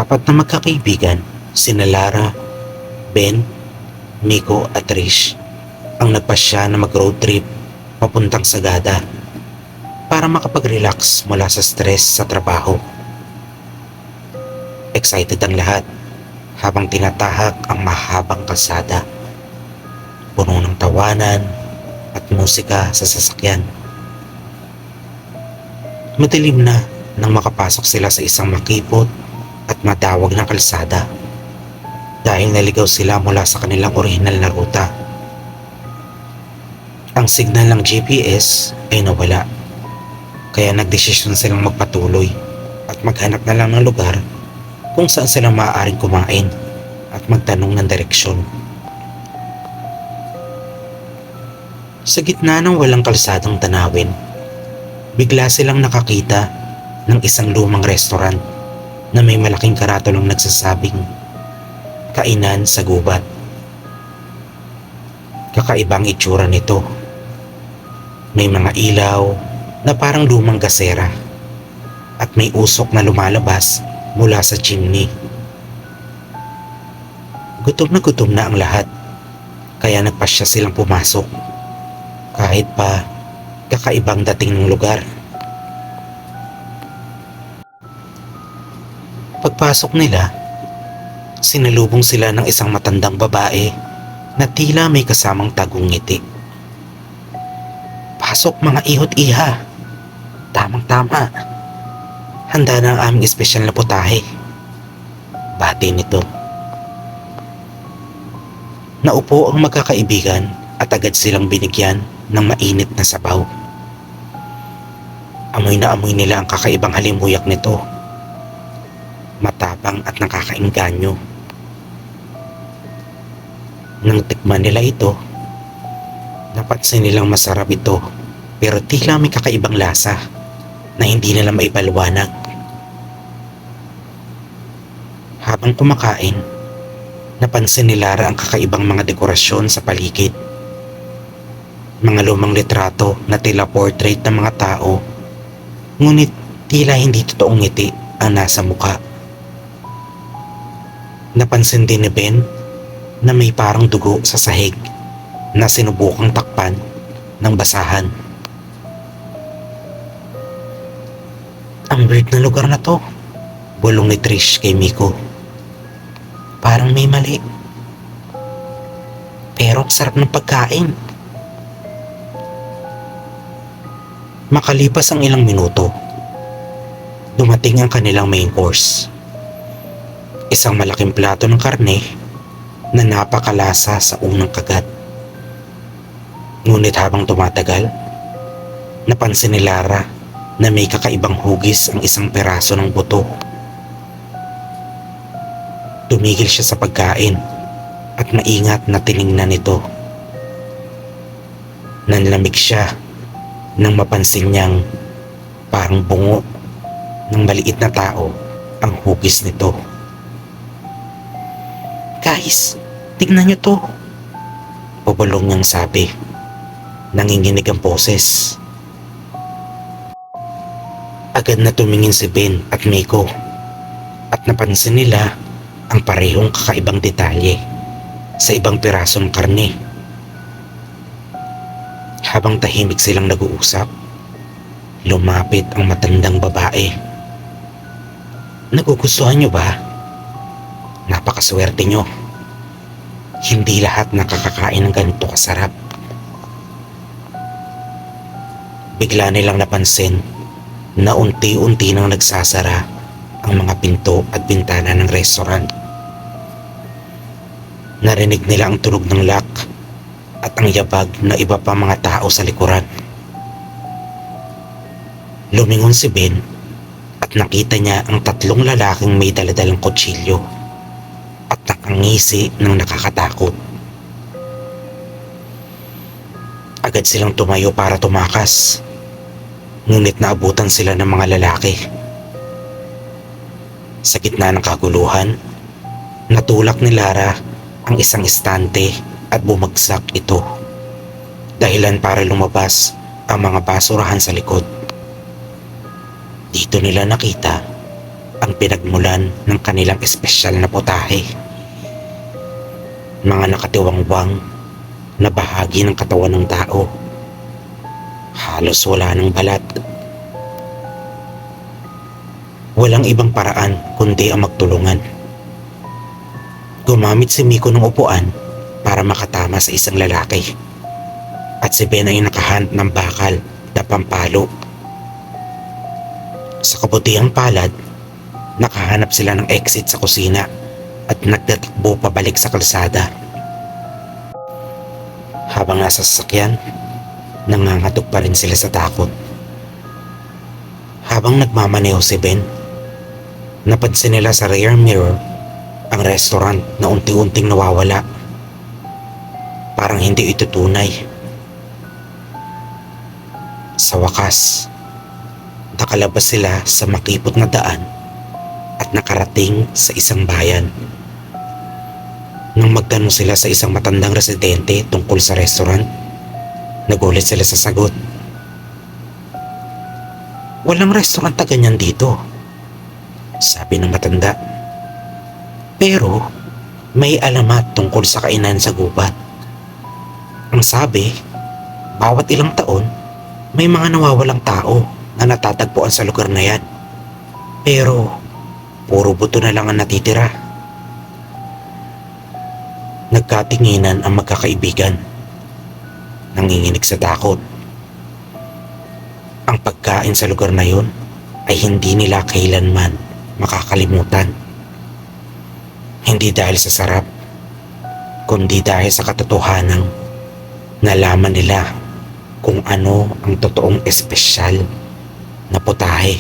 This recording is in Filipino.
Apat na magkakaibigan, sina Lara, Ben, Miko at Trish, ang nagpasya na mag-road trip papuntang Sagada para makapag-relax mula sa stress sa trabaho. Excited ang lahat habang tinatahak ang mahabang kalsada, puno ng tawanan at musika sa sasakyan. Madilim na nang makapasok sila sa isang makipot at madawag na kalsada dahil naligaw sila mula sa kanilang orihinal na ruta. Ang signal ng GPS ay nawala, kaya nagdesisyon silang magpatuloy at maghanap na lang ng lugar kung saan sila maaaring kumain at magtanong ng direksyon. Sa gitna ng walang kalsadang tanawin, bigla silang nakakita ng isang lumang restaurant na may malaking karatulong nagsasabing kainan sa gubat. Kakaibang itsura nito. May mga ilaw na parang lumang gasera at may usok na lumalabas mula sa chimney. Gutom na ang lahat, kaya nagpasya silang pumasok kahit pa kakaibang dating ng lugar. Pagpasok nila, sinalubong sila ng isang matandang babae na tila may kasamang tagong ngiti. "Pasok mga ihot iha. Tamang-tama. Handa na ang aming espesyal na putahe." Bati nito. Naupo ang magkakaibigan at agad silang binigyan ng mainit na sabaw. Amoy na amoy nila ang kakaibang halimuyak nito. Matapang at nakakaengganyo. Nang tikman nila ito, napansin nilang masarap ito, pero tila may kakaibang lasa na hindi nila maipaliwanag. Habang kumakain, napansin ni Lara ang kakaibang mga dekorasyon sa paligid. Mga lumang litrato na tila portrait ng mga tao, ngunit tila hindi totoong ngiti ang nasa mukha. Napansin din ni Ben na may parang dugo sa sahig na sinubukang takpan ng basahan. "Ang weird na lugar na to," bulong ni Trish kay Miko. "Parang may mali. Pero ang sarap ng pagkain." Makalipas ang ilang minuto, dumating ang kanilang main course. Isang malaking plato ng karne na napakalasa sa unang kagat. Ngunit habang tumatagal, napansin ni Lara na may kakaibang hugis ang isang peraso ng buto. Tumigil siya sa pagkain at maingat na tiningnan ito. Nanlamig siya nang mapansin niyang parang bungo ng maliit na tao ang hugis nito. "Guys, tignan niyo to," pabulong niyang sabi. Nanginginig ang boses. Agad na tumingin si Ben at Miko at napansin nila ang parehong kakaibang detalye sa ibang piraso ng karne. Habang tahimik silang nag-uusap, lumapit ang matandang babae. "Nagugustuhan niyo ba? Napakaswerte niyo. Hindi lahat nakakakain ng ganito kasarap." Bigla nilang napansin na unti-unti nang nagsasara ang mga pinto at bintana ng restaurant. Narinig nila ang tunog ng lock at ang yabag na iba pa mga tao sa likuran. Lumingon si Ben at nakita niya ang tatlong lalaking may daladalang kutsilyo at nakangisi ng nakakatakot. Agad silang tumayo para tumakas, ngunit naabutan sila ng mga lalaki. Sa gitna ng kaguluhan, natulak ni Lara ang isang estante at bumagsak ito, dahilan para lumabas ang mga basurahan sa likod. Dito nila nakita ang ang pinagmulan ng kanilang espesyal na putahe. Mga nakatiwangwang na bahagi ng katawan ng tao. Halos wala ng balat. Walang ibang paraan kundi ang magtulungan. Gumamit si Miko ng upuan para makatama sa isang lalaki. At si Ben ay nakahand ng bakal na pampalo. Sa kabutihang palad, nakahanap sila ng exit sa kusina at nagtatakbo pabalik sa kalsada. Habang nasa sasakyan, nangangatok pa rin sila sa takot. Habang nagmamaneho si Ben, napansin nila sa rear mirror ang restaurant na unti-unting nawawala. Parang hindi ito tunay. Sa wakas, nakalabas sila sa makipot na daan at nakarating sa isang bayan. Nang magtanong sila sa isang matandang residente tungkol sa restaurant, nagulat sila sa sagot. "Walang restaurant na ganyan dito," sabi ng matanda. "Pero may alamat tungkol sa kainan sa gubat. Ang sabi, bawat ilang taon may mga nawawalang tao na natatagpuan sa lugar na yan. Pero puro buto na lang ang natitira." Nagkatinginan ang magkakaibigan, nanginginig sa takot. Ang pagkain sa lugar na yun ay hindi nila kailanman makakalimutan. Hindi dahil sa sarap, kundi dahil sa katotohanang nalaman nila kung ano ang totoong espesyal na putahe.